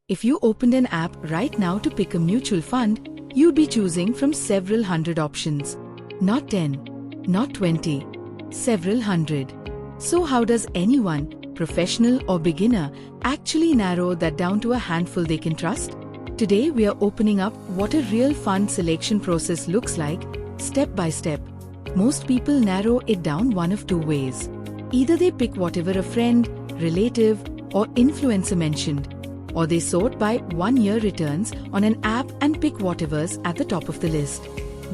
If you opened an app right now to pick a mutual fund, you'd be choosing from several hundred options. Not 10, not 20, several hundred. So how does anyone, professional or beginner, actually narrow that down to a handful they can trust? Today we are opening up what a real fund selection process looks like, step by step. Most people narrow it down one of two ways. Either they pick whatever a friend, relative, or influencer mentioned, or they sort by 1-year returns on an app and pick whatever's at the top of the list.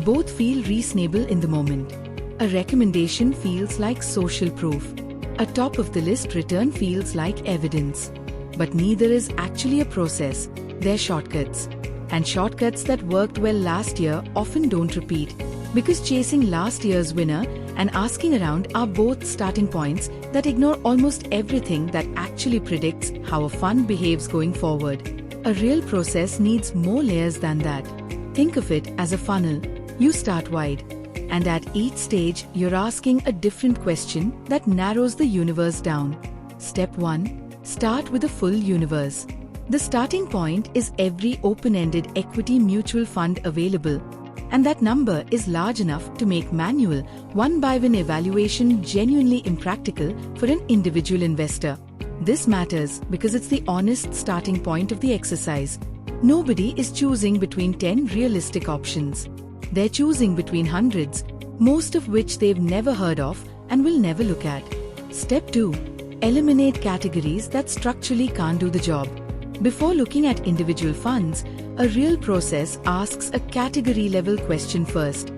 Both feel reasonable in the moment. A recommendation feels like social proof. A top-of-the-list return feels like evidence. But neither is actually a process, they're shortcuts. And shortcuts that worked well last year often don't repeat, because chasing last year's winner and asking around are both starting points that ignore almost everything that actually predicts how a fund behaves going forward. A real process needs more layers than that. Think of it as a funnel. You start wide, and at each stage you're asking a different question that narrows the universe down. Step 1. Start with a full universe. The starting point is every open-ended equity mutual fund available, and that number is large enough to make manual, one-by-one evaluation genuinely impractical for an individual investor. This matters because it's the honest starting point of the exercise. Nobody is choosing between 10 realistic options. They're choosing between hundreds, most of which they've never heard of and will never look at. Step 2. Eliminate categories that structurally can't do the job. Before looking at individual funds, a real process asks a category-level question first.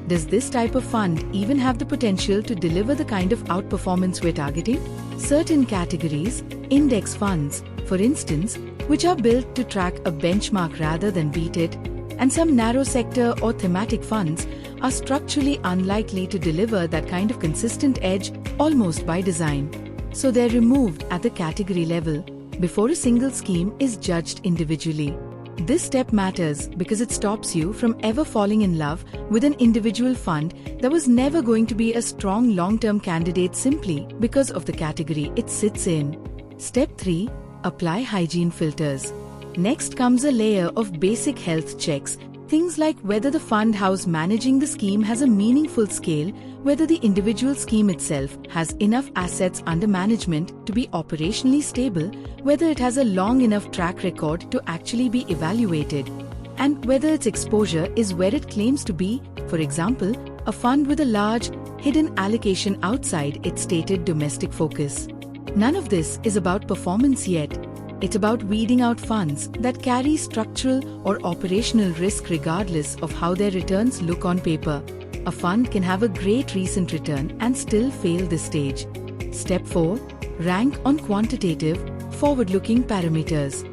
Does this type of fund even have the potential to deliver the kind of outperformance we're targeting? Certain categories, index funds, for instance, which are built to track a benchmark rather than beat it, and some narrow sector or thematic funds are structurally unlikely to deliver that kind of consistent edge almost by design. So they're removed at the category level before a single scheme is judged individually. This step matters because it stops you from ever falling in love with an individual fund that was never going to be a strong long-term candidate simply because of the category it sits in. Step 3. Apply hygiene filters. Next comes a layer of basic health checks, things like whether the fund house managing the scheme has a meaningful scale, whether the individual scheme itself has enough assets under management to be operationally stable, whether it has a long enough track record to actually be evaluated, and whether its exposure is where it claims to be, for example, a fund with a large, hidden allocation outside its stated domestic focus. None of this is about performance yet. It's about weeding out funds that carry structural or operational risk regardless of how their returns look on paper. A fund can have a great recent return and still fail this stage. Step 4. Rank on quantitative, forward-looking parameters.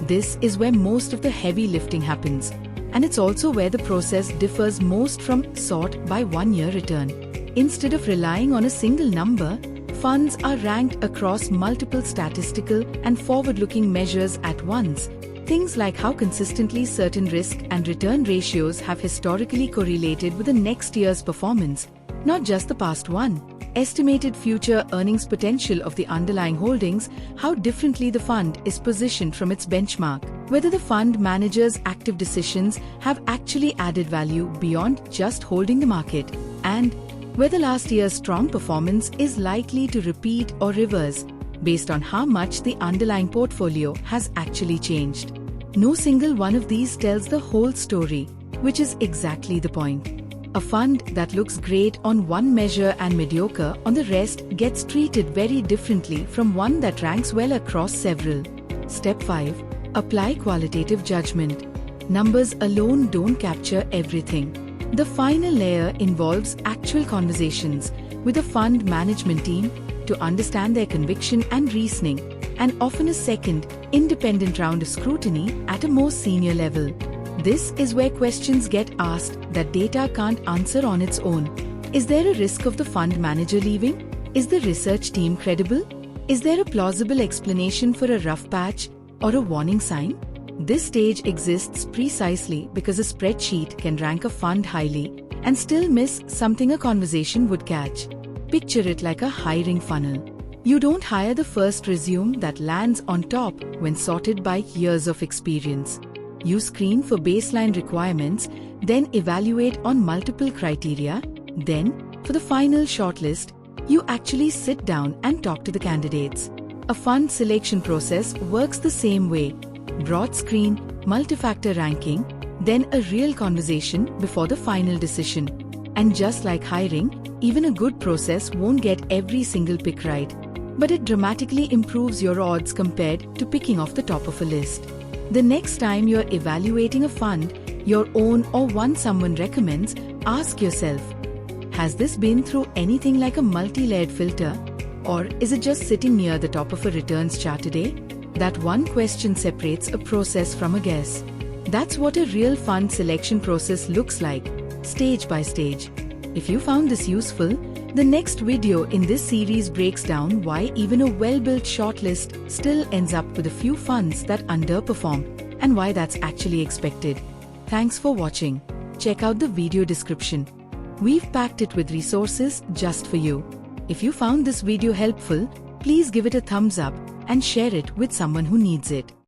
This is where most of the heavy lifting happens, and it's also where the process differs most from sort by 1-year return. Instead of relying on a single number, funds are ranked across multiple statistical and forward-looking measures at once. Things like how consistently certain risk and return ratios have historically correlated with the next year's performance, not just the past one. Estimated future earnings potential of the underlying holdings, how differently the fund is positioned from its benchmark, whether the fund manager's active decisions have actually added value beyond just holding the market, and whether last year's strong performance is likely to repeat or reverse, based on how much the underlying portfolio has actually changed. No single one of these tells the whole story, which is exactly the point. A fund that looks great on one measure and mediocre on the rest gets treated very differently from one that ranks well across several. Step 5. Apply qualitative judgment. Numbers alone don't capture everything. The final layer involves actual conversations with a fund management team to understand their conviction and reasoning, and often a second, independent round of scrutiny at a more senior level. This is where questions get asked that data can't answer on its own. Is there a risk of the fund manager leaving? Is the research team credible? Is there a plausible explanation for a rough patch or a warning sign? This stage exists precisely because a spreadsheet can rank a fund highly and still miss something a conversation would catch. Picture it like a hiring funnel. You don't hire the first resume that lands on top when sorted by years of experience. You screen for baseline requirements, then evaluate on multiple criteria. Then, for the final shortlist, you actually sit down and talk to the candidates. A fund selection process works the same way. Broad screen, multi-factor ranking, then a real conversation before the final decision. And just like hiring, even a good process won't get every single pick right. But it dramatically improves your odds compared to picking off the top of a list. The next time you're evaluating a fund, your own or one someone recommends, ask yourself, has this been through anything like a multi-layered filter? Or is it just sitting near the top of a returns chart today? That one question separates a process from a guess. That's what a real fund selection process looks like, stage by stage. If you found this useful, the next video in this series breaks down why even a well-built shortlist still ends up with a few funds that underperform and why that's actually expected. Thanks for watching. Check out the video description. We've packed it with resources just for you. If you found this video helpful, please give it a thumbs up and share it with someone who needs it.